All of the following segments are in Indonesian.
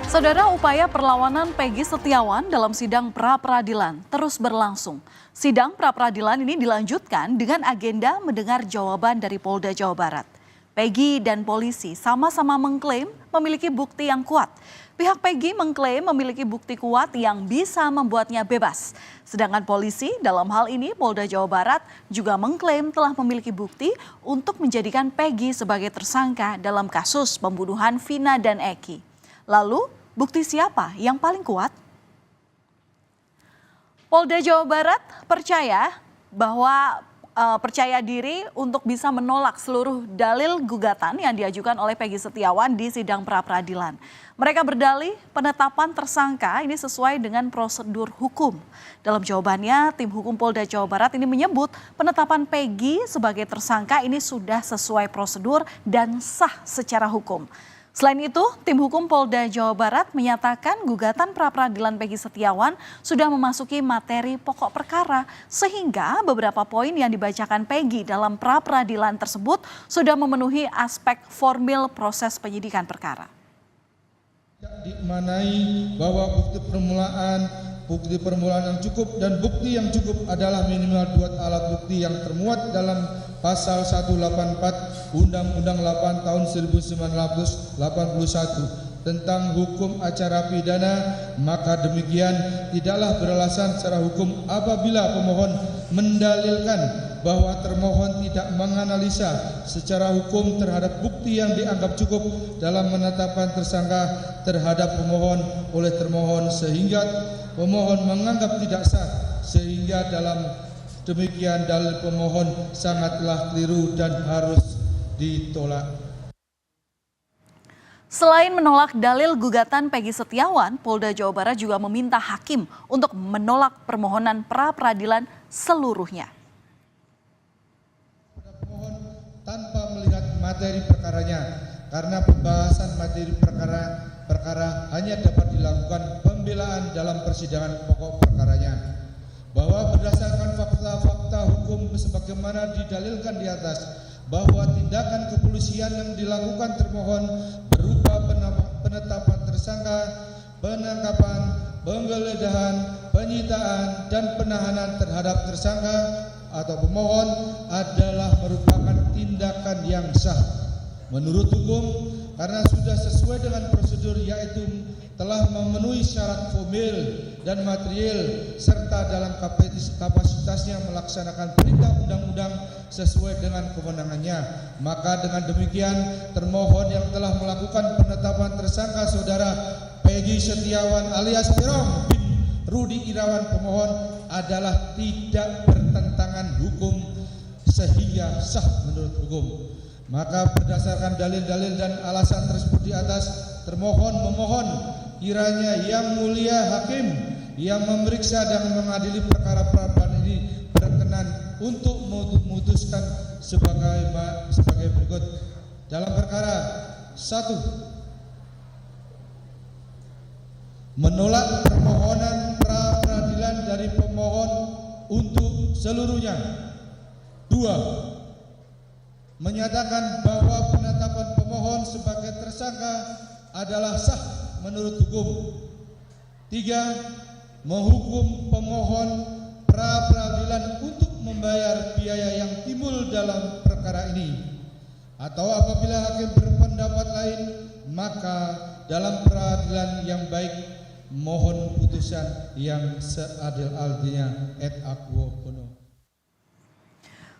Saudara, upaya perlawanan Peggy Setiawan dalam sidang pra-peradilan terus berlangsung. Sidang pra-peradilan ini dilanjutkan dengan agenda mendengar jawaban dari Polda Jawa Barat. Peggy dan polisi sama-sama mengklaim memiliki bukti yang kuat. Pihak Peggy mengklaim memiliki bukti kuat yang bisa membuatnya bebas. Sedangkan polisi dalam hal ini Polda Jawa Barat juga mengklaim telah memiliki bukti untuk menjadikan Peggy sebagai tersangka dalam kasus pembunuhan Vina dan Eki. Lalu, bukti siapa yang paling kuat? Polda Jawa Barat percaya diri untuk bisa menolak seluruh dalil gugatan yang diajukan oleh Peggy Setiawan di sidang pra-peradilan. Mereka berdalih penetapan tersangka ini sesuai dengan prosedur hukum. Dalam jawabannya, tim hukum Polda Jawa Barat ini menyebut penetapan Peggy sebagai tersangka ini sudah sesuai prosedur dan sah secara hukum. Selain itu, tim hukum Polda Jawa Barat menyatakan gugatan pra-peradilan Peggy Setiawan sudah memasuki materi pokok perkara, sehingga beberapa poin yang dibacakan Peggy dalam pra-peradilan tersebut sudah memenuhi aspek formil proses penyidikan perkara. Dimaknai bahwa bukti permulaan yang cukup dan bukti yang cukup adalah minimal 2 alat bukti yang termuat dalam Pasal 184 Undang-Undang 8 tahun 1981 tentang hukum acara pidana, maka demikian tidaklah beralasan secara hukum apabila pemohon mendalilkan bahwa termohon tidak menganalisa secara hukum terhadap bukti yang dianggap cukup dalam menetapkan tersangka terhadap pemohon oleh termohon sehingga pemohon menganggap tidak sah, sehingga dalam demikian dalil pemohon sangatlah keliru dan harus ditolak. Selain menolak dalil gugatan Peggy Setiawan, Polda Jawa Barat juga meminta hakim untuk menolak permohonan pra-peradilan seluruhnya. Pemohon tanpa melihat materi perkaranya, karena pembahasan materi perkara hanya dapat dilakukan pembelaan dalam persidangan pokok perkaranya. Bahwa berdasarkan fakta-fakta hukum sebagaimana didalilkan di atas, bahwa tindakan kepolisian yang dilakukan termohon berupa penetapan tersangka, penangkapan, penggeledahan, penyitaan, dan penahanan terhadap tersangka atau pemohon adalah merupakan tindakan yang sah menurut hukum karena sudah sesuai dengan prosedur, yaitu telah memenuhi syarat formil dan material serta dalam kapasitasnya melaksanakan perintah undang-undang sesuai dengan kewenangannya. Maka dengan demikian termohon yang telah melakukan penetapan tersangka saudara Peggy Setiawan alias Peron bin Rudi Irawan pemohon adalah tidak bertentangan hukum sehingga sah menurut hukum. Maka berdasarkan dalil-dalil dan alasan tersebut di atas, termohon memohon kiranya Yang Mulia Hakim yang memeriksa dan mengadili perkara pra-peradilan ini berkenan untuk memutuskan sebagai berikut. Dalam perkara 1, menolak permohonan pra-peradilan dari pemohon untuk seluruhnya. 2, menyatakan bahwa penetapan pemohon sebagai tersangka adalah sah menurut hukum. 3, menghukum pemohon pra-peradilan untuk membayar biaya yang timbul dalam perkara ini. Atau apabila hakim berpendapat lain, maka dalam peradilan yang baik mohon putusan yang seadil-adilnya et aquo bono.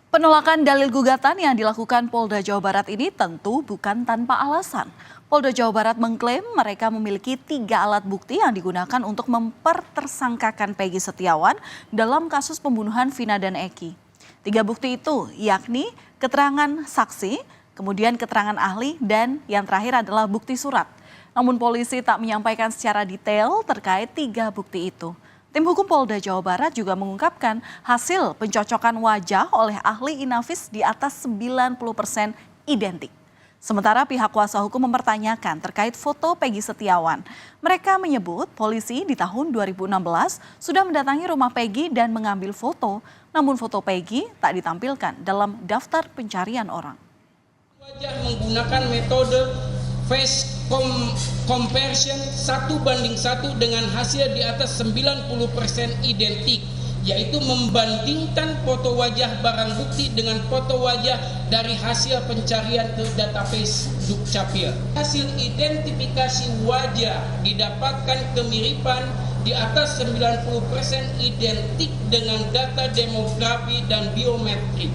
Penolakan dalil gugatan yang dilakukan Polda Jawa Barat ini tentu bukan tanpa alasan. Polda Jawa Barat mengklaim mereka memiliki 3 alat bukti yang digunakan untuk mempertersangkakan Peggy Setiawan dalam kasus pembunuhan Vina dan Eki. 3 bukti itu yakni keterangan saksi, kemudian keterangan ahli, dan yang terakhir adalah bukti surat. Namun polisi tak menyampaikan secara detail terkait 3 bukti itu. Tim hukum Polda Jawa Barat juga mengungkapkan hasil pencocokan wajah oleh ahli Inavis di atas 90% identik. Sementara pihak kuasa hukum mempertanyakan terkait foto Peggy Setiawan. Mereka menyebut polisi di tahun 2016 sudah mendatangi rumah Peggy dan mengambil foto, namun foto Peggy tak ditampilkan dalam daftar pencarian orang. Wajah menggunakan metode face conversion 1:1 dengan hasil di atas 90% identik, yaitu membandingkan foto wajah barang bukti dengan foto wajah dari hasil pencarian ke database Dukcapil. Hasil identifikasi wajah didapatkan kemiripan di atas 90% identik dengan data demografi dan biometrik.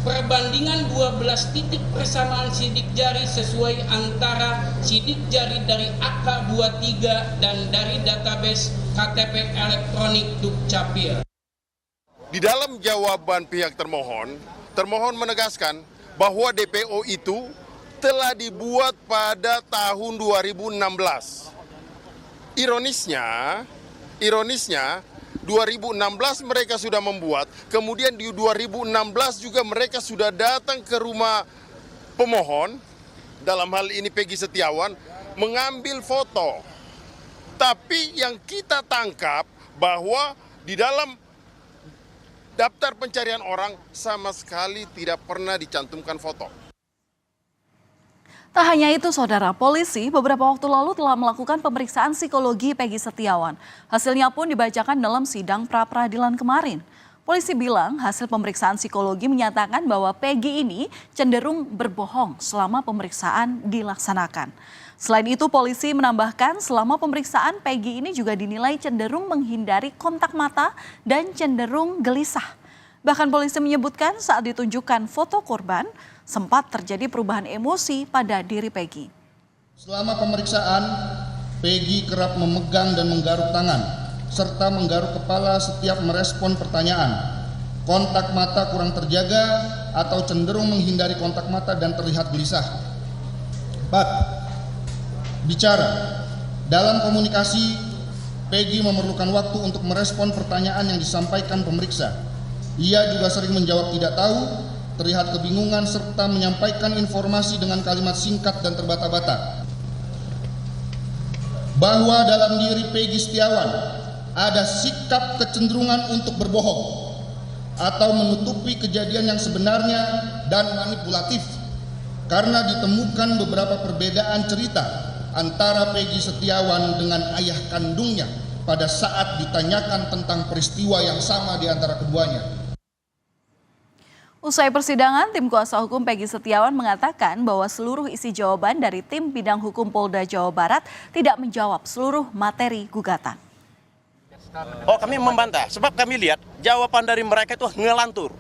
Perbandingan 12 titik persamaan sidik jari sesuai antara sidik jari dari AK23 dan dari database KTP elektronik Dukcapil. Di dalam jawaban pihak termohon, termohon menegaskan bahwa DPO itu telah dibuat pada tahun 2016. Ironisnya 2016 mereka sudah membuat, kemudian di 2016 juga mereka sudah datang ke rumah pemohon, dalam hal ini Peggy Setiawan, mengambil foto. Tapi yang kita tangkap bahwa di dalam daftar pencarian orang sama sekali tidak pernah dicantumkan foto. Tak hanya itu, saudara, polisi beberapa waktu lalu telah melakukan pemeriksaan psikologi Peggy Setiawan. Hasilnya pun dibacakan dalam sidang pra-peradilan kemarin. Polisi bilang hasil pemeriksaan psikologi menyatakan bahwa Peggy ini cenderung berbohong selama pemeriksaan dilaksanakan. Selain itu, polisi menambahkan selama pemeriksaan Peggy ini juga dinilai cenderung menghindari kontak mata dan cenderung gelisah. Bahkan polisi menyebutkan saat ditunjukkan foto korban, sempat terjadi perubahan emosi pada diri Peggy. Selama pemeriksaan, Peggy kerap memegang dan menggaruk tangan, serta menggaruk kepala setiap merespon pertanyaan. Kontak mata kurang terjaga atau cenderung menghindari kontak mata dan terlihat gelisah. 4. Bicara. Dalam komunikasi, Peggy memerlukan waktu untuk merespon pertanyaan yang disampaikan pemeriksa. Ia juga sering menjawab tidak tahu, terlihat kebingungan, serta menyampaikan informasi dengan kalimat singkat dan terbata-bata. Bahwa dalam diri Peggy Setiawan ada sikap kecenderungan untuk berbohong atau menutupi kejadian yang sebenarnya dan manipulatif, karena ditemukan beberapa perbedaan cerita antara Peggy Setiawan dengan ayah kandungnya pada saat ditanyakan tentang peristiwa yang sama di antara keduanya. Usai persidangan, tim kuasa hukum Peggy Setiawan mengatakan bahwa seluruh isi jawaban dari tim bidang hukum Polda Jawa Barat tidak menjawab seluruh materi gugatan. Oh, kami membantah, sebab kami lihat jawaban dari mereka itu ngelantur.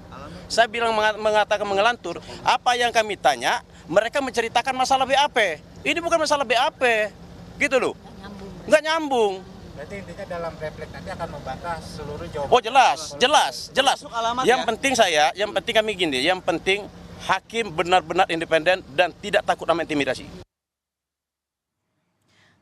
Saya bilang mengatakan mengelantur, apa yang kami tanya, mereka menceritakan masalah BAP. Ini bukan masalah BAP, gitu loh. Nggak nyambung. Berarti intinya dalam refleks nanti akan membantah seluruh jawaban. Oh jelas. Yang penting kami gini, yang penting hakim benar-benar independen dan tidak takut sama intimidasi.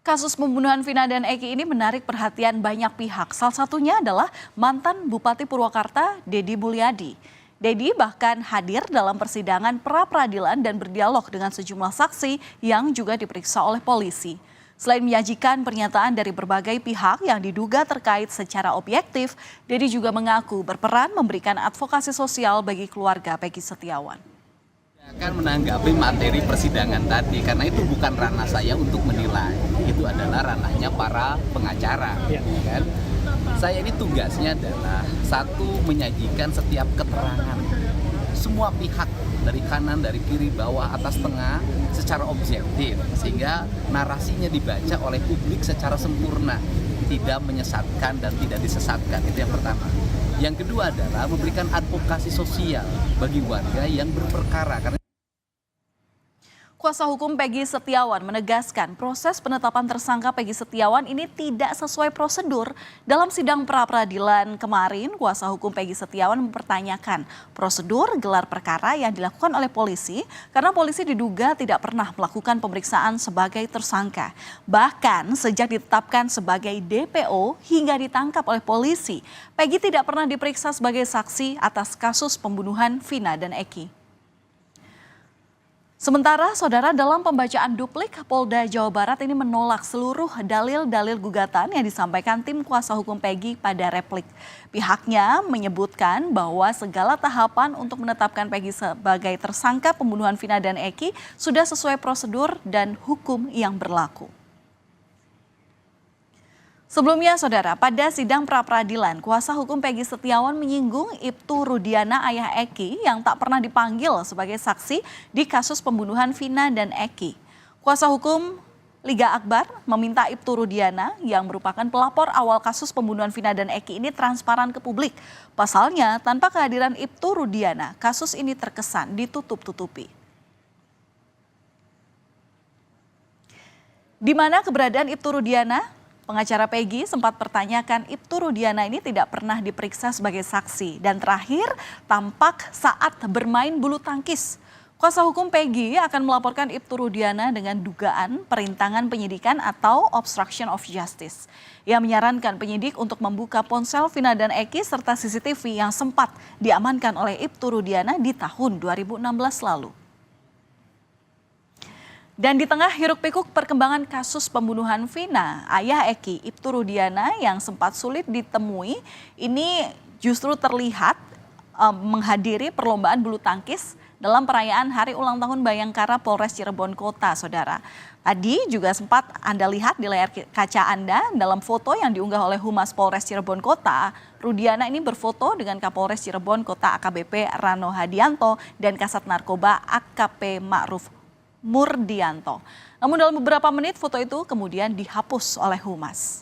Kasus pembunuhan Vina dan Eki ini menarik perhatian banyak pihak. Salah satunya adalah mantan Bupati Purwakarta, Deddy Mulyadi. Deddy bahkan hadir dalam persidangan pra-peradilan dan berdialog dengan sejumlah saksi yang juga diperiksa oleh polisi. Selain menyajikan pernyataan dari berbagai pihak yang diduga terkait secara objektif, Deddy juga mengaku berperan memberikan advokasi sosial bagi keluarga Peggy Setiawan. Akan menanggapi materi persidangan tadi, karena itu bukan ranah saya untuk menilai, itu adalah ranahnya para pengacara. Kan? Saya ini tugasnya adalah satu, menyajikan setiap keterangan semua pihak, dari kanan, dari kiri, bawah, atas, tengah, secara objektif, sehingga narasinya dibaca oleh publik secara sempurna, tidak menyesatkan dan tidak disesatkan. Itu yang pertama. Yang kedua adalah memberikan advokasi sosial bagi warga yang berperkara. Kuasa hukum Peggy Setiawan menegaskan proses penetapan tersangka Peggy Setiawan ini tidak sesuai prosedur. Dalam sidang pra-peradilan kemarin, kuasa hukum Peggy Setiawan mempertanyakan prosedur gelar perkara yang dilakukan oleh polisi karena polisi diduga tidak pernah melakukan pemeriksaan sebagai tersangka. Bahkan sejak ditetapkan sebagai DPO hingga ditangkap oleh polisi, Peggy tidak pernah diperiksa sebagai saksi atas kasus pembunuhan Vina dan Eki. Sementara, saudara, dalam pembacaan duplik, Polda Jawa Barat ini menolak seluruh dalil-dalil gugatan yang disampaikan tim kuasa hukum Peggy pada replik. Pihaknya menyebutkan bahwa segala tahapan untuk menetapkan Peggy sebagai tersangka pembunuhan Vina dan Eki sudah sesuai prosedur dan hukum yang berlaku. Sebelumnya, saudara, pada sidang pra-peradilan, kuasa hukum Peggy Setiawan menyinggung Ibtu Rudiana ayah Eki yang tak pernah dipanggil sebagai saksi di kasus pembunuhan Vina dan Eki. Kuasa hukum Liga Akbar meminta Ibtu Rudiana yang merupakan pelapor awal kasus pembunuhan Vina dan Eki ini transparan ke publik. Pasalnya, tanpa kehadiran Ibtu Rudiana, kasus ini terkesan ditutup-tutupi. Di mana keberadaan Ibtu Rudiana? Pengacara Peggy sempat pertanyakan Ibtu Rudiana ini tidak pernah diperiksa sebagai saksi dan terakhir tampak saat bermain bulu tangkis. Kuasa hukum Peggy akan melaporkan Ibtu Rudiana dengan dugaan perintangan penyidikan atau obstruction of justice. Ia menyarankan penyidik untuk membuka ponsel Vina dan Eki serta CCTV yang sempat diamankan oleh Ibtu Rudiana di tahun 2016 lalu. Dan di tengah hiruk-pikuk perkembangan kasus pembunuhan Vina, ayah Eki, Ibtu Rudiana yang sempat sulit ditemui, ini justru terlihat menghadiri perlombaan bulu tangkis dalam perayaan Hari Ulang Tahun Bayangkara Polres Cirebon Kota, saudara. Tadi juga sempat Anda lihat di layar kaca Anda dalam foto yang diunggah oleh Humas Polres Cirebon Kota, Rudiana ini berfoto dengan Kapolres Cirebon Kota AKBP Rano Hadianto dan Kasat Narkoba AKP Ma'ruf Murdianto. Namun dalam beberapa menit foto itu kemudian dihapus oleh Humas.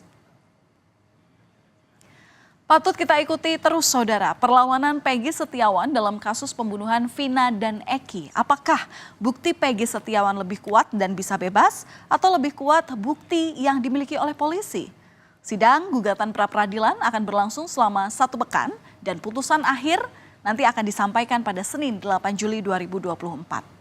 Patut kita ikuti terus, saudara, perlawanan Peggy Setiawan dalam kasus pembunuhan Vina dan Eki. Apakah bukti Peggy Setiawan lebih kuat dan bisa bebas atau lebih kuat bukti yang dimiliki oleh polisi? Sidang gugatan pra-peradilan akan berlangsung selama 1 pekan dan putusan akhir nanti akan disampaikan pada Senin 8 Juli 2024.